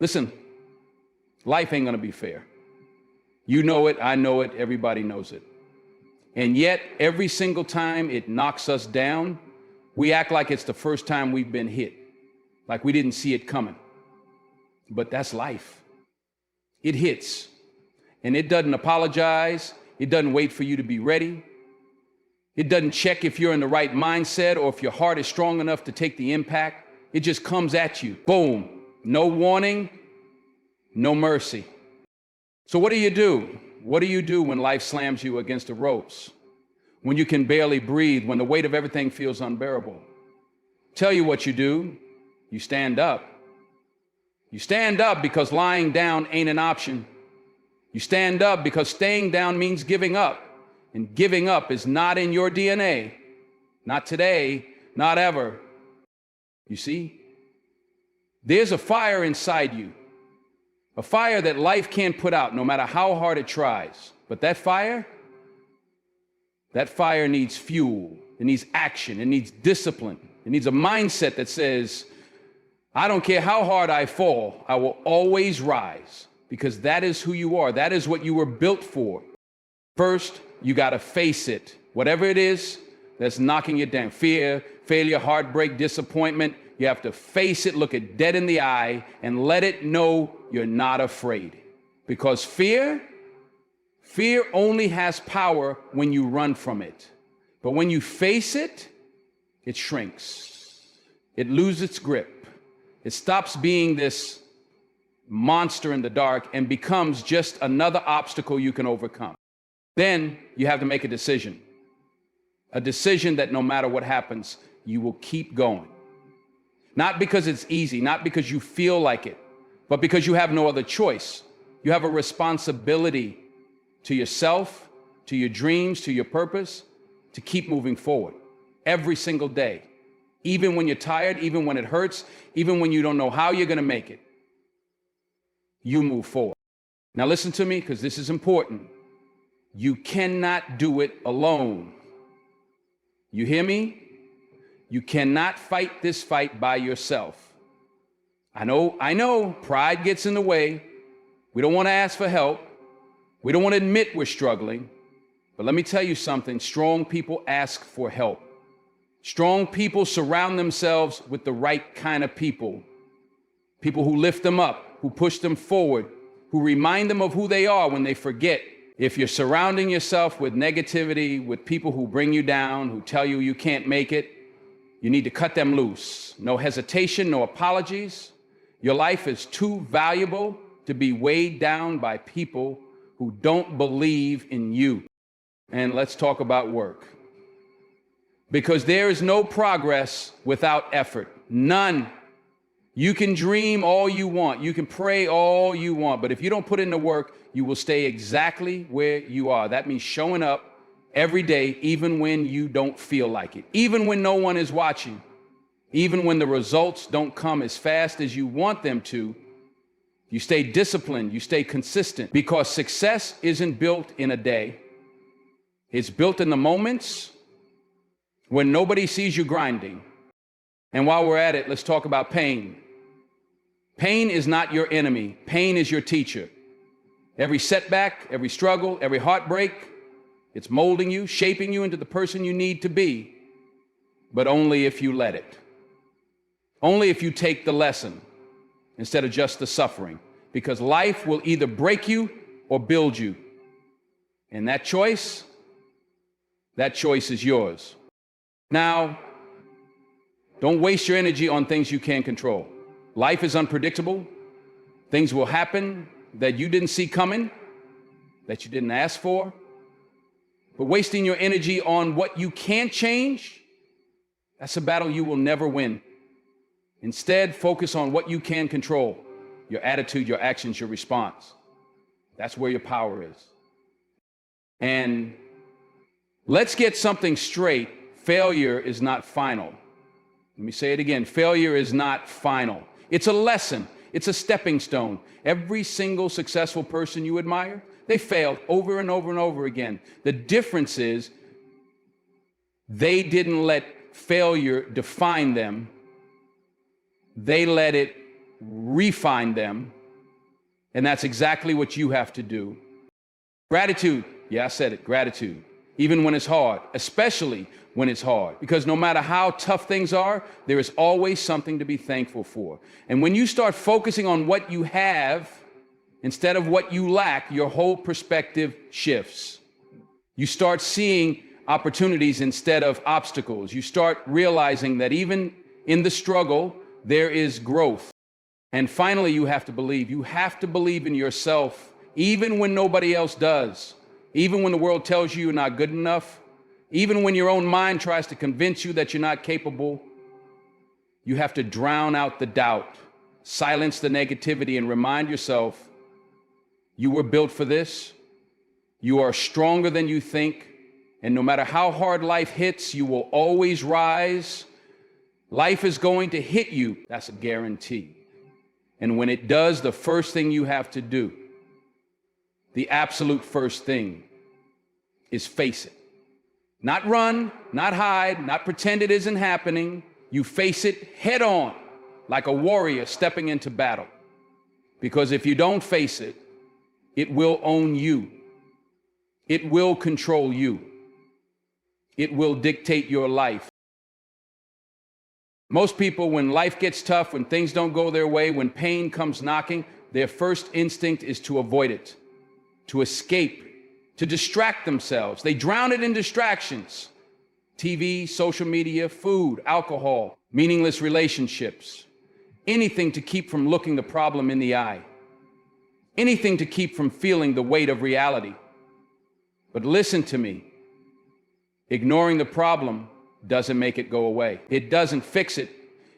Listen, life ain't gonna be fair. You know it, I know it, everybody knows it. And yet, every single time it knocks us down, we act like it's the first time we've been hit, like we didn't see it coming. But that's life. It hits, and it doesn't apologize. It doesn't wait for you to be ready. It doesn't check if you're in the right mindset or if your heart is strong enough to take the impact. It just comes at you. Boom. No warning, no mercy. So what do you do? What do you do when life slams you against the ropes? When you can barely breathe, when the weight of everything feels unbearable? Tell you what you do. You stand up. You stand up because lying down ain't an option. You stand up because staying down means giving up. And giving up is not in your DNA. Not today, not ever. You see? There's a fire inside you. A fire that life can't put out no matter how hard it tries. But that fire needs fuel. It needs action. It needs discipline. It needs a mindset that says, I don't care how hard I fall, I will always rise, because that is who you are. That is what you were built for. First, you got to face it. Whatever it is that's knocking you down, fear, failure, heartbreak, disappointment, you have to face it, look it dead in the eye, and let it know you're not afraid. Because fear only has power when you run from it. But when you face it, it shrinks. It loses its grip. It stops being this monster in the dark and becomes just another obstacle you can overcome. Then you have to make a decision that no matter what happens, you will keep going. Not because it's easy, not because you feel like it, but because you have no other choice. You have a responsibility to yourself, to your dreams, to your purpose, to keep moving forward every single day. Even when you're tired, even when it hurts, even when you don't know how you're going to make it, you move forward. Now listen to me, because this is important. You cannot do it alone. You hear me? You cannot fight this fight by yourself. I know, pride gets in the way. We don't want to ask for help. We don't want to admit we're struggling. But let me tell you something, strong people ask for help. Strong people surround themselves with the right kind of people. People who lift them up, who push them forward, who remind them of who they are when they forget. If you're surrounding yourself with negativity, with people who bring you down, who tell you you can't make it, you need to cut them loose. No hesitation, no apologies. Your life is too valuable to be weighed down by people who don't believe in you. And let's talk about work. Because there is no progress without effort. None. You can dream all you want. You can pray all you want. But if you don't put in the work, you will stay exactly where you are. That means showing up every day, even when you don't feel like it. Even when no one is watching. Even when the results don't come as fast as you want them to. You stay disciplined. You stay consistent. Because success isn't built in a day. It's built in the moments when nobody sees you grinding. And while we're at it, let's talk about pain. Pain is not your enemy. Pain is your teacher. Every setback, every struggle, every heartbreak, it's molding you, shaping you into the person you need to be. But only if you let it. Only if you take the lesson instead of just the suffering. Because life will either break you or build you. And that choice is yours. Now, don't waste your energy on things you can't control. Life is unpredictable. Things will happen that you didn't see coming, that you didn't ask for. But wasting your energy on what you can't change, that's a battle you will never win. Instead, focus on what you can control. Your attitude, your actions, your response. That's where your power is. And let's get something straight. Failure is not final. Let me say it again. Failure is not final. It's a lesson. It's a stepping stone. Every single successful person you admire, they failed over and over and over again. The difference is they didn't let failure define them. They let it refine them. And that's exactly what you have to do. Gratitude. Yeah, I said it. Gratitude. Even when it's hard, especially when it's hard. Because no matter how tough things are, there is always something to be thankful for. And when you start focusing on what you have instead of what you lack, your whole perspective shifts. You start seeing opportunities instead of obstacles. You start realizing that even in the struggle, there is growth. And finally, you have to believe. You have to believe in yourself, even when nobody else does. Even when the world tells you you're not good enough, even when your own mind tries to convince you that you're not capable, you have to drown out the doubt, silence the negativity, and remind yourself you were built for this. You are stronger than you think. And no matter how hard life hits, you will always rise. Life is going to hit you. That's a guarantee. And when it does, the first thing you have to do, the absolute first thing, is face it. Not run, not hide, not pretend it isn't happening. You face it head on, like a warrior stepping into battle. Because if you don't face it, it will own you. It will control you. It will dictate your life. Most people, when life gets tough, when things don't go their way, when pain comes knocking, their first instinct is to avoid it, to escape, to distract themselves. They drown it in distractions. TV, social media, food, alcohol, meaningless relationships. Anything to keep from looking the problem in the eye. Anything to keep from feeling the weight of reality. But listen to me. Ignoring the problem doesn't make it go away. It doesn't fix it.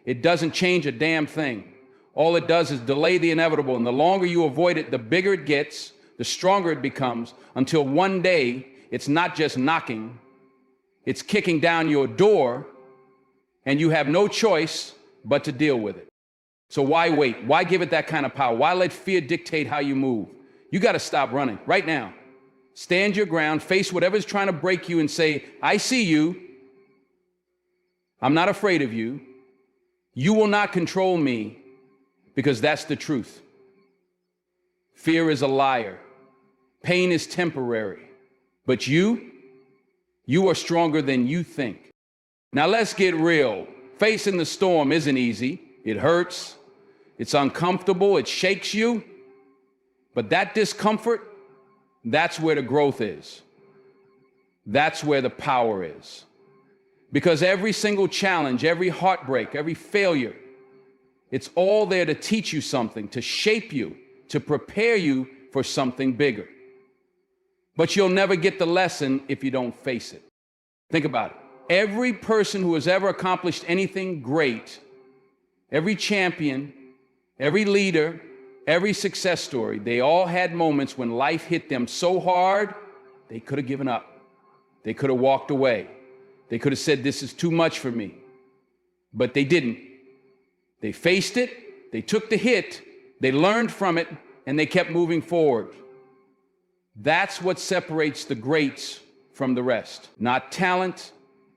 It doesn't change a damn thing. All it does is delay the inevitable. And the longer you avoid it, the bigger it gets, the stronger it becomes, until one day it's not just knocking, it's kicking down your door, and you have no choice but to deal with it. So why wait? Why give it that kind of power? Why let fear dictate how you move? You got to stop running right now. Stand your ground, face whatever's trying to break you, and say, I see you. I'm not afraid of you. You will not control me, because that's the truth. Fear is a liar. Pain is temporary. But you are stronger than you think. Now let's get real. Facing the storm isn't easy. It hurts. It's uncomfortable. It shakes you. But that discomfort, that's where the growth is. That's where the power is. Because every single challenge, every heartbreak, every failure, it's all there to teach you something, to shape you, to prepare you for something bigger. But you'll never get the lesson if you don't face it. Think about it. Every person who has ever accomplished anything great, every champion, every leader, every success story, they all had moments when life hit them so hard, they could have given up. They could have walked away. They could have said, this is too much for me. But they didn't. They faced it, they took the hit, they learned from it, and they kept moving forward. That's what separates the greats from the rest. Not talent,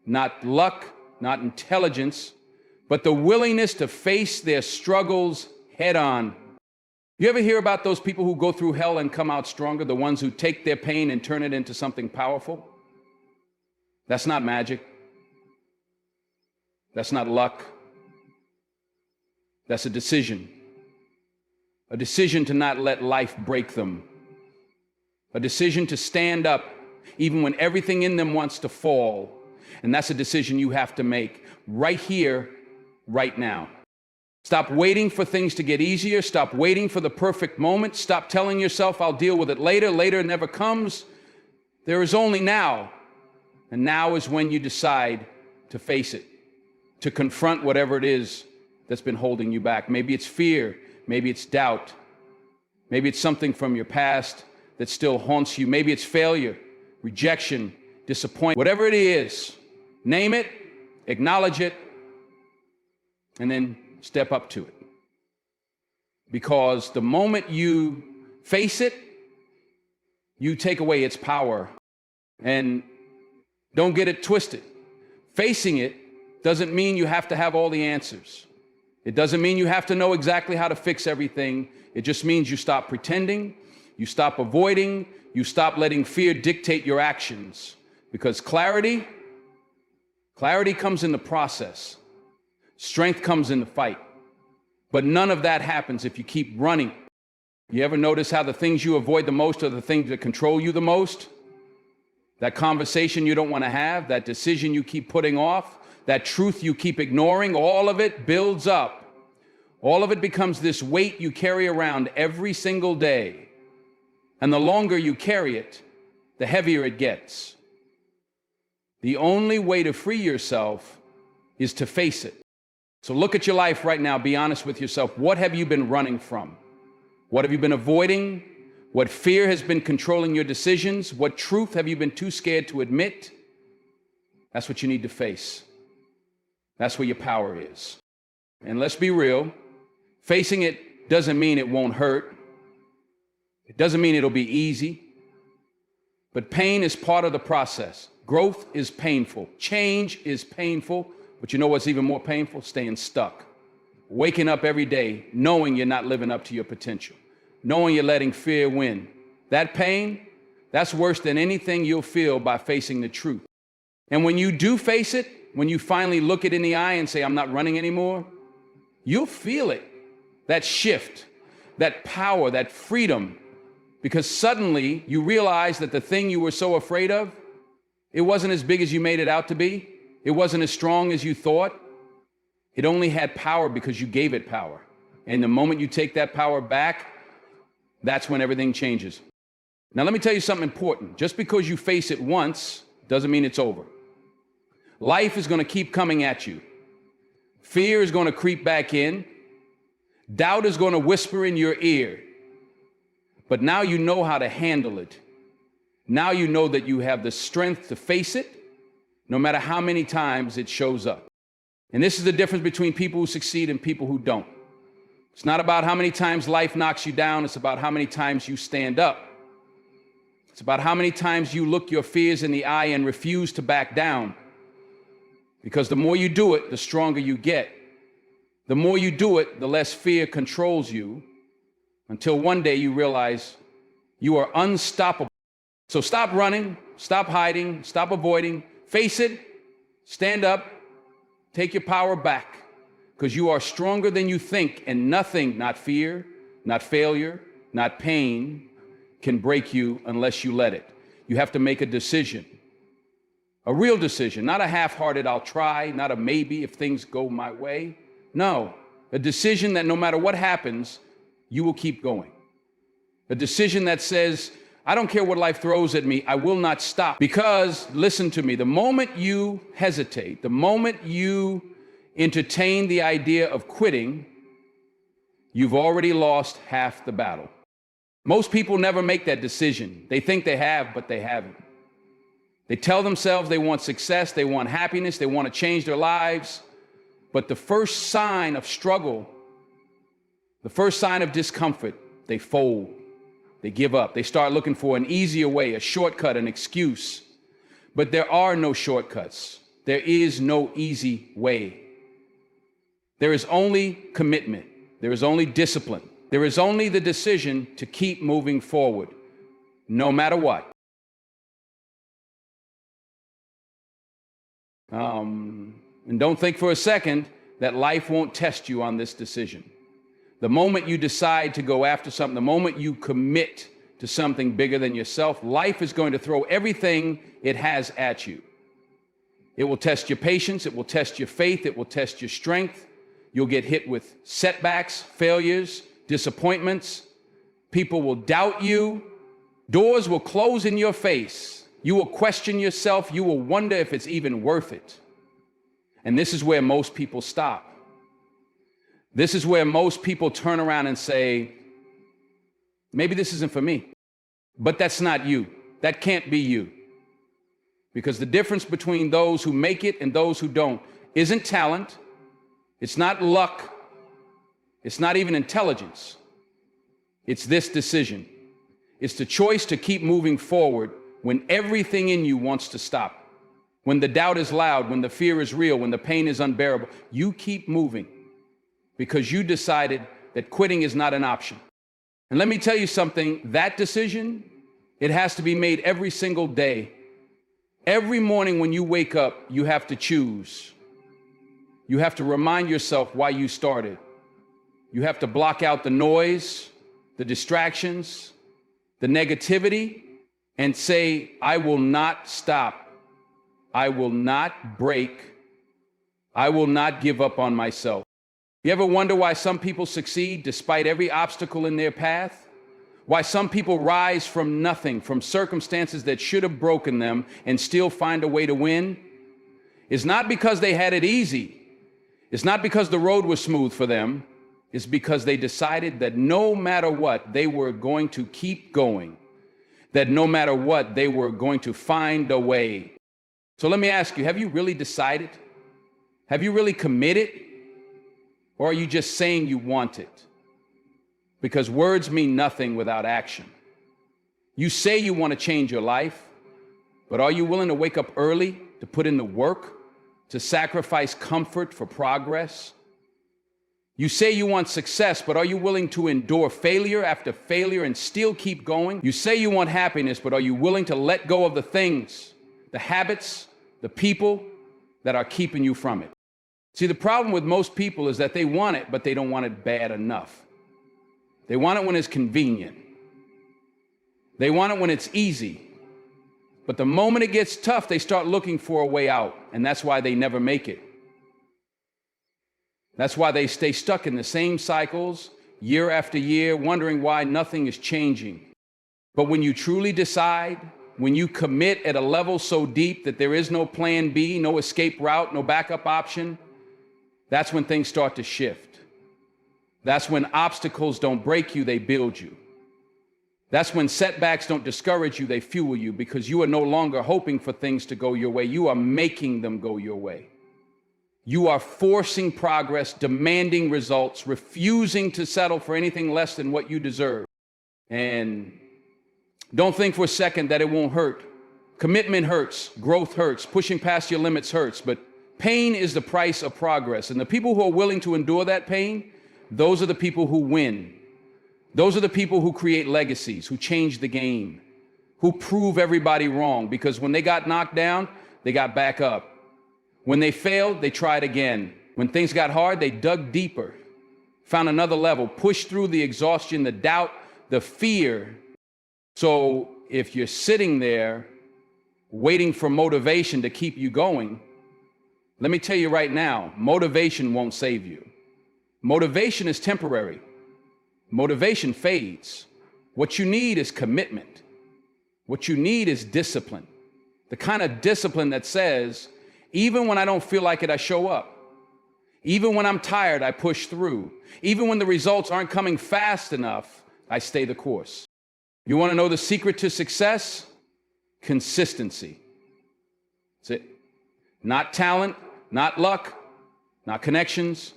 not luck, not intelligence, but the willingness to face their struggles head on. You ever hear about those people who go through hell and come out stronger, the ones who take their pain and turn it into something powerful? That's not magic. That's not luck. That's a decision. A decision to not let life break them. A decision to stand up even when everything in them wants to fall. And that's a decision you have to make right here, right now. Stop waiting for things to get easier. Stop waiting for the perfect moment. Stop telling yourself, I'll deal with it later. Later never comes. There is only now. And now is when you decide to face it, to confront whatever it is that's been holding you back. Maybe it's fear. Maybe it's doubt. Maybe it's something from your past that still haunts you. Maybe it's failure, rejection, disappointment. Whatever it is, name it, acknowledge it, and then step up to it. Because the moment you face it, you take away its power. And don't get it twisted. Facing it doesn't mean you have to have all the answers. It doesn't mean you have to know exactly how to fix everything. It just means you stop pretending, you stop avoiding, you stop letting fear dictate your actions. Because clarity comes in the process. Strength comes in the fight. But none of that happens if you keep running. You ever notice how the things you avoid the most are the things that control you the most? That conversation you don't want to have, that decision you keep putting off, that truth you keep ignoring, all of it builds up. All of it becomes this weight you carry around every single day. And the longer you carry it, the heavier it gets. The only way to free yourself is to face it. So look at your life right now. Be honest with yourself. What have you been running from? What have you been avoiding? What fear has been controlling your decisions? What truth have you been too scared to admit? That's what you need to face. That's where your power is. And let's be real. Facing it doesn't mean it won't hurt. It doesn't mean it'll be easy. But pain is part of the process. Growth is painful. Change is painful. But you know what's even more painful? Staying stuck. Waking up every day knowing you're not living up to your potential. Knowing you're letting fear win. That pain, that's worse than anything you'll feel by facing the truth. And when you do face it, when you finally look it in the eye and say, I'm not running anymore, you'll feel it. That shift, that power, that freedom. Because suddenly you realize that the thing you were so afraid of, it wasn't as big as you made it out to be. It wasn't as strong as you thought. It only had power because you gave it power. And the moment you take that power back, that's when everything changes. Now, let me tell you something important. Just because you face it once doesn't mean it's over. Life is going to keep coming at you. Fear is going to creep back in. Doubt is going to whisper in your ear. But now you know how to handle it. Now you know that you have the strength to face it, no matter how many times it shows up. And this is the difference between people who succeed and people who don't. It's not about how many times life knocks you down. It's about how many times you stand up. It's about how many times you look your fears in the eye and refuse to back down. Because the more you do it, the stronger you get. The more you do it, the less fear controls you, until one day you realize you are unstoppable. So stop running, stop hiding, stop avoiding, face it, stand up, take your power back, because you are stronger than you think, and nothing, not fear, not failure, not pain, can break you unless you let it. You have to make a decision, a real decision, not a half-hearted, I'll try, not a maybe if things go my way. No, a decision that no matter what happens, you will keep going. A decision that says, I don't care what life throws at me, I will not stop. Because, listen to me, the moment you hesitate, the moment you entertain the idea of quitting, you've already lost half the battle. Most people never make that decision. They think they have, but they haven't. They tell themselves they want success, they want happiness, they want to change their lives. But the first sign of struggle, the first sign of discomfort, they fold. They give up. They start looking for an easier way, a shortcut, an excuse. But there are no shortcuts. There is no easy way. There is only commitment. There is only discipline. There is only the decision to keep moving forward, no matter what. And don't think for a second that life won't test you on this decision. The moment you decide to go after something, the moment you commit to something bigger than yourself, life is going to throw everything it has at you. It will test your patience, it will test your faith, it will test your strength. You'll get hit with setbacks, failures, disappointments. People will doubt you. Doors will close in your face. You will question yourself. You will wonder if it's even worth it. And this is where most people stop. This is where most people turn around and say, maybe this isn't for me. But that's not you. That can't be you. Because the difference between those who make it and those who don't isn't talent. It's not luck. It's not even intelligence. It's this decision. It's the choice to keep moving forward when everything in you wants to stop. When the doubt is loud, when the fear is real, when the pain is unbearable, you keep moving. because you decided that quitting is not an option. And let me tell you something, that decision, it has to be made every single day. Every morning when you wake up, you have to choose. You have to remind yourself why you started. You have to block out the noise, the distractions, the negativity, and say, I will not stop. I will not break. I will not give up on myself. You ever wonder why some people succeed despite every obstacle in their path? Why some people rise from nothing, from circumstances that should have broken them, and still find a way to win? It's not because they had it easy. It's not because the road was smooth for them. It's because they decided that no matter what, they were going to keep going. That no matter what, they were going to find a way. So let me ask you, have you really decided? Have you really committed? Or are you just saying you want it? Because words mean nothing without action. You say you want to change your life, but are you willing to wake up early, to put in the work, to sacrifice comfort for progress? You say you want success, but are you willing to endure failure after failure and still keep going? You say you want happiness, but are you willing to let go of the things, the habits, the people that are keeping you from it? See, the problem with most people is that they want it, but they don't want it bad enough. They want it when it's convenient. They want it when it's easy. But the moment it gets tough, they start looking for a way out, and that's why they never make it. That's why they stay stuck in the same cycles year after year, wondering why nothing is changing. But when you truly decide, when you commit at a level so deep that there is no plan B, no escape route, no backup option, that's when things start to shift. That's when obstacles don't break you, they build you. That's when setbacks don't discourage you, they fuel you, because you are no longer hoping for things to go your way. You are making them go your way. You are forcing progress, demanding results, refusing to settle for anything less than what you deserve. And don't think for a second that it won't hurt. Commitment hurts, growth hurts, pushing past your limits hurts, but pain is the price of progress. And the people who are willing to endure that pain, those are the people who win. Those are the people who create legacies, who change the game, who prove everybody wrong, because when they got knocked down, they got back up. When they failed, they tried again. When things got hard, they dug deeper, found another level, pushed through the exhaustion, the doubt, the fear. So if you're sitting there waiting for motivation to keep you going, let me tell you right now, motivation won't save you. Motivation is temporary. Motivation fades. What you need is commitment. What you need is discipline. The kind of discipline that says, even when I don't feel like it, I show up. Even when I'm tired, I push through. Even when the results aren't coming fast enough, I stay the course. You want to know the secret to success? Consistency. That's it. Not talent, not luck, not connections.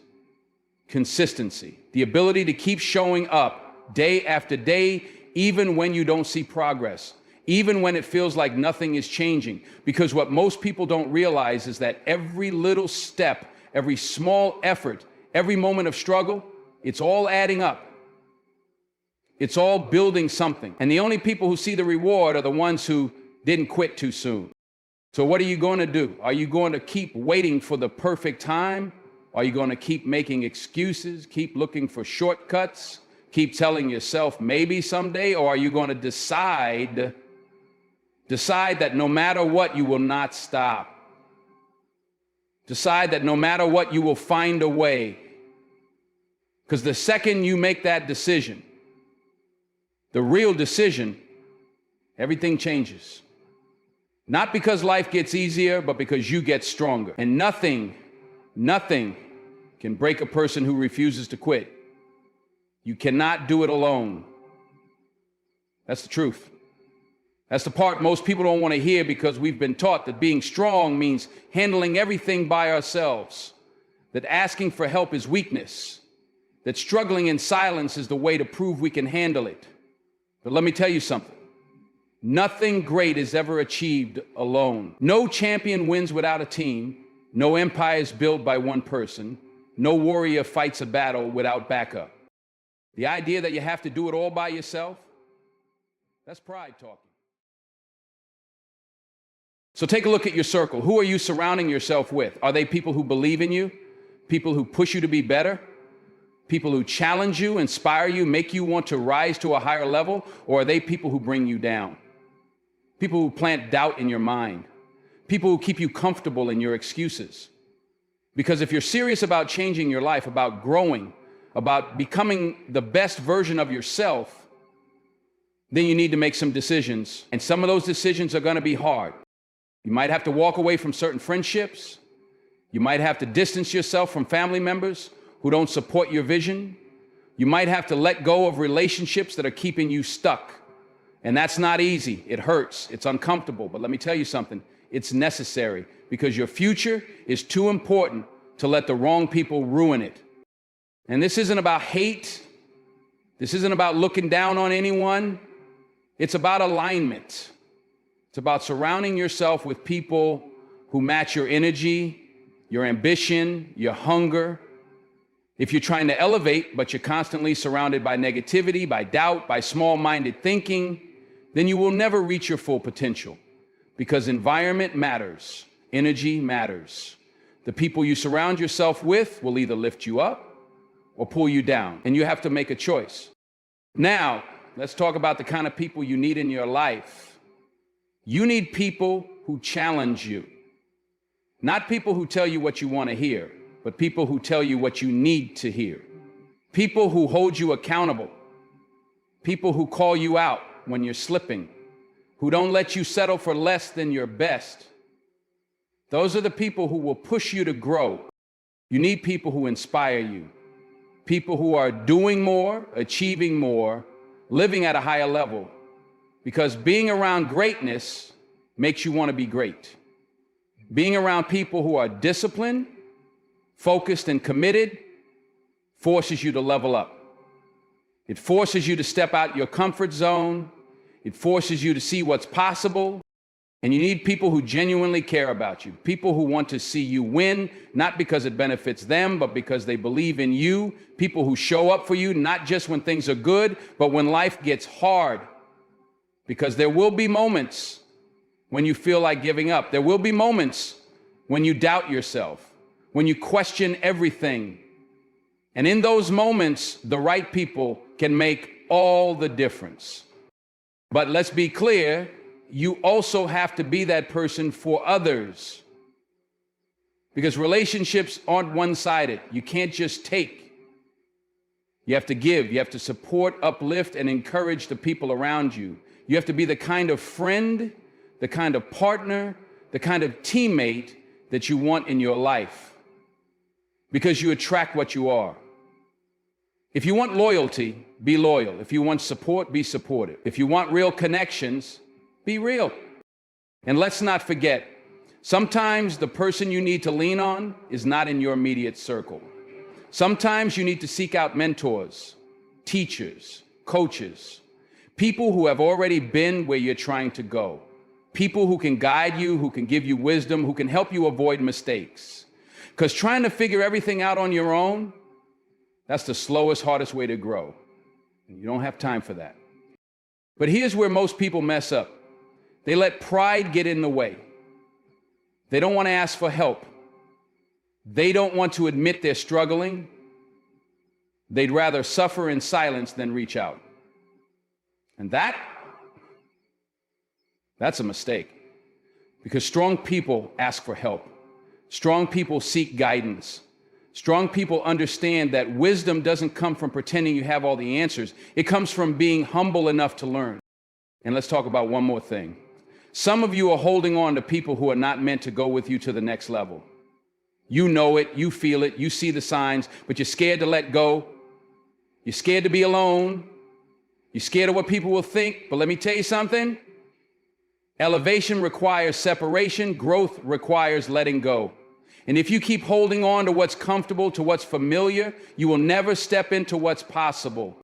Consistency. The ability to keep showing up day after day, even when you don't see progress, even when it feels like nothing is changing. Because what most people don't realize is that every little step, every small effort, every moment of struggle, it's all adding up. It's all building something. And the only people who see the reward are the ones who didn't quit too soon. So what are you going to do? Are you going to keep waiting for the perfect time? Are you going to keep making excuses, keep looking for shortcuts, keep telling yourself maybe someday? Or are you going to decide that no matter what, you will not stop? Decide that no matter what, you will find a way. Because the second you make that decision, the real decision, everything changes. Not because life gets easier, but because you get stronger. And nothing can break a person who refuses to quit. You cannot do it alone. That's the truth. That's the part most people don't want to hear, because we've been taught that being strong means handling everything by ourselves, that asking for help is weakness, that struggling in silence is the way to prove we can handle it. But let me tell you something. Nothing great is ever achieved alone. No champion wins without a team. No empire is built by one person. No warrior fights a battle without backup. The idea that you have to do it all by yourself, that's pride talking. So take a look at your circle. Who are you surrounding yourself with? Are they people who believe in you? People who push you to be better? People who challenge you, inspire you, make you want to rise to a higher level? Or are they people who bring you down? People who plant doubt in your mind? People who keep you comfortable in your excuses? Because if you're serious about changing your life, about growing, about becoming the best version of yourself, then you need to make some decisions. And some of those decisions are going to be hard. You might have to walk away from certain friendships. You might have to distance yourself from family members who don't support your vision. You might have to let go of relationships that are keeping you stuck. And that's not easy. It hurts. It's uncomfortable. But let me tell you something. It's necessary, because your future is too important to let the wrong people ruin it. And this isn't about hate. This isn't about looking down on anyone. It's about alignment. It's about surrounding yourself with people who match your energy, your ambition, your hunger. If you're trying to elevate, but you're constantly surrounded by negativity, by doubt, by small-minded thinking, then you will never reach your full potential, because environment matters, energy matters. The people you surround yourself with will either lift you up or pull you down, and you have to make a choice. Now, let's talk about the kind of people you need in your life. You need people who challenge you. Not people who tell you what you want to hear, but people who tell you what you need to hear. People who hold you accountable. People who call you out when you're slipping. Who don't let you settle for less than your best. Those are the people who will push you to grow. You need people who inspire you. People who are doing more, achieving more, living at a higher level. Because being around greatness makes you want to be great. Being around people who are disciplined, focused, and committed forces you to level up. It forces you to step out your comfort zone. It forces you to see what's possible. And you need people who genuinely care about you. People who want to see you win, not because it benefits them, but because they believe in you. People who show up for you, not just when things are good, but when life gets hard. Because there will be moments when you feel like giving up. There will be moments when you doubt yourself, when you question everything. And in those moments, the right people can make all the difference. But let's be clear, you also have to be that person for others. Because relationships aren't one-sided. You can't just take. You have to give. You have to support, uplift, and encourage the people around you. You have to be the kind of friend, the kind of partner, the kind of teammate that you want in your life, because you attract what you are. If you want loyalty, be loyal. If you want support, be supportive. If you want real connections, be real. And let's not forget, sometimes the person you need to lean on is not in your immediate circle. Sometimes you need to seek out mentors, teachers, coaches, people who have already been where you're trying to go. People who can guide you, who can give you wisdom, who can help you avoid mistakes. Because trying to figure everything out on your own, that's the slowest, hardest way to grow. And you don't have time for that. But here's where most people mess up. They let pride get in the way. They don't want to ask for help. They don't want to admit they're struggling. They'd rather suffer in silence than reach out. And that's a mistake, because strong people ask for help. Strong people seek guidance. Strong people understand that wisdom doesn't come from pretending you have all the answers. It comes from being humble enough to learn. And let's talk about one more thing. Some of you are holding on to people who are not meant to go with you to the next level. You know it, you feel it, you see the signs, but you're scared to let go. You're scared to be alone. You're scared of what people will think, but let me tell you something. Elevation requires separation. Growth requires letting go. And if you keep holding on to what's comfortable, to what's familiar, you will never step into what's possible.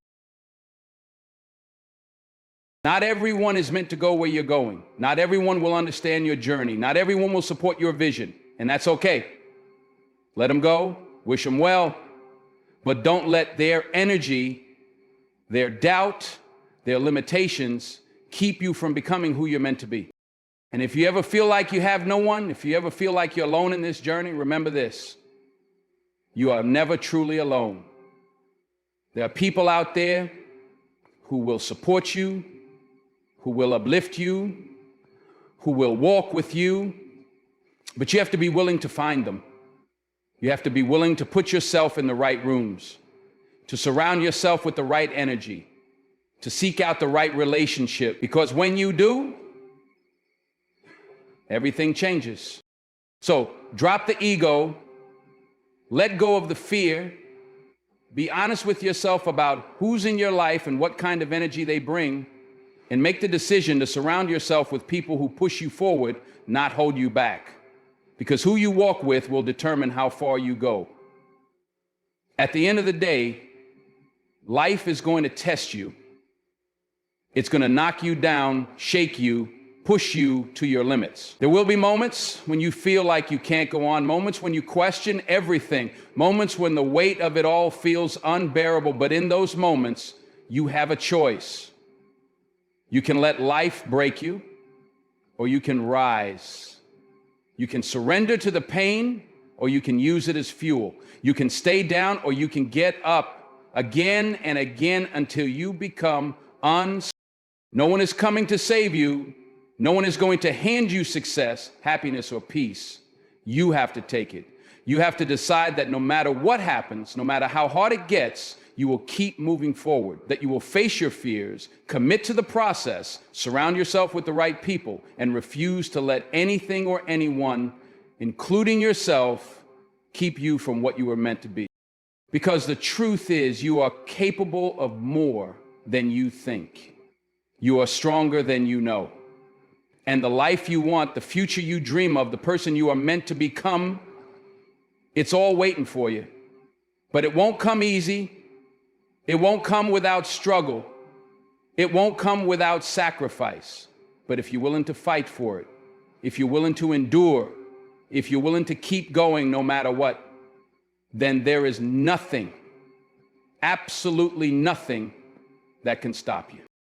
Not everyone is meant to go where you're going. Not everyone will understand your journey. Not everyone will support your vision, and that's okay. Let them go, Wish them well, but don't let their energy, their doubt, their limitations keep you from becoming who you're meant to be. And if you ever feel like you have no one, if you ever feel like you're alone in this journey, remember this: you are never truly alone. There are people out there who will support you, who will uplift you, who will walk with you, but you have to be willing to find them. You have to be willing to put yourself in the right rooms, to surround yourself with the right energy, to seek out the right relationship, because when you do, everything changes. So drop the ego, let go of the fear, be honest with yourself about who's in your life and what kind of energy they bring, and make the decision to surround yourself with people who push you forward, not hold you back. Because who you walk with will determine how far you go. At the end of the day, life is going to test you. It's going to knock you down, shake you, push you to your limits. There will be moments when you feel like you can't go on, moments when you question everything, moments when the weight of it all feels unbearable. But in those moments, you have a choice. You can let life break you, or you can rise. You can surrender to the pain, or you can use it as fuel. You can stay down, or you can get up again and again until you become unstoppable. No one is coming to save you. No one is going to hand you success, happiness, or peace. You have to take it. You have to decide that no matter what happens, no matter how hard it gets, you will keep moving forward, that you will face your fears, commit to the process, surround yourself with the right people, and refuse to let anything or anyone, including yourself, keep you from what you were meant to be. Because the truth is, you are capable of more than you think. You are stronger than you know. And the life you want, the future you dream of, the person you are meant to become, it's all waiting for you. But it won't come easy. It won't come without struggle. It won't come without sacrifice. But if you're willing to fight for it, if you're willing to endure, if you're willing to keep going no matter what, then there is nothing, absolutely nothing, that can stop you.